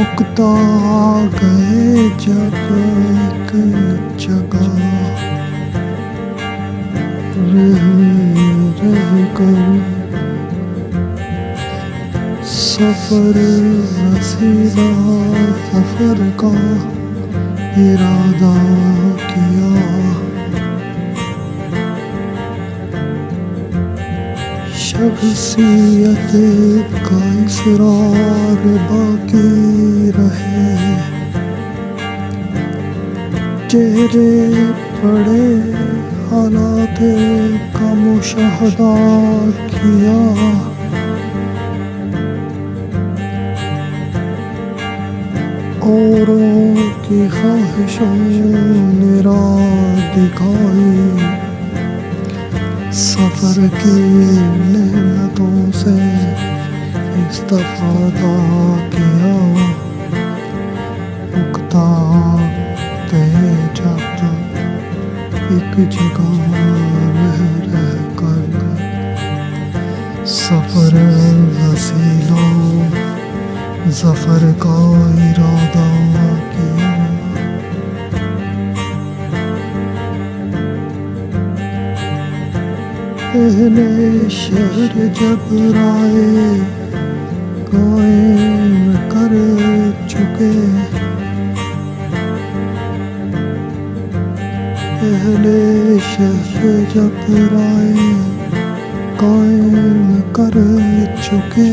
اکتا گئے جب ایک جگہ رہ کر سفر وسیلہ سفر کا ارادہ کیا شخصیت کا اصرار باقی رہے چہرے پڑے حالات کا مشاہدہ کیا اوروں کی خواہشوں نے راہ دکھائی سفر کی نعمتوں سے استفادہ کیا اکتا گئے جب ایک جگہ رہ کر سفر وسیلہ ظفر کا ارادہ کیا اہل شہر جب رائے قائم کر چکے اہل شہر جب رائے قائم کر چکے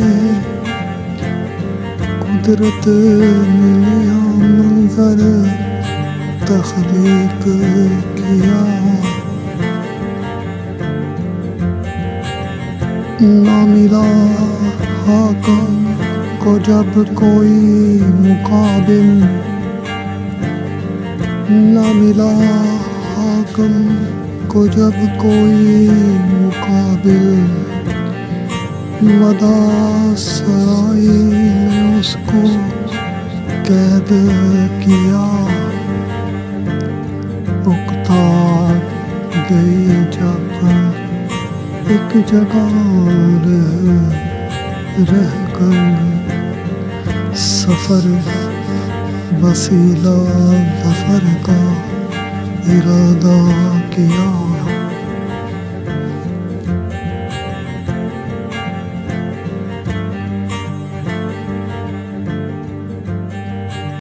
قدرت نے منظر تخلیق کیا نہ ملا حاکم کو جب کوئی مقابل نہ ملا حاکم کو جب کوئی مقابل مدار سرائی نے اس کو قید کیا اکتا گئی جب ایک جگہ رہ کر سفر وسیلہ ظفر کا ارادہ کیا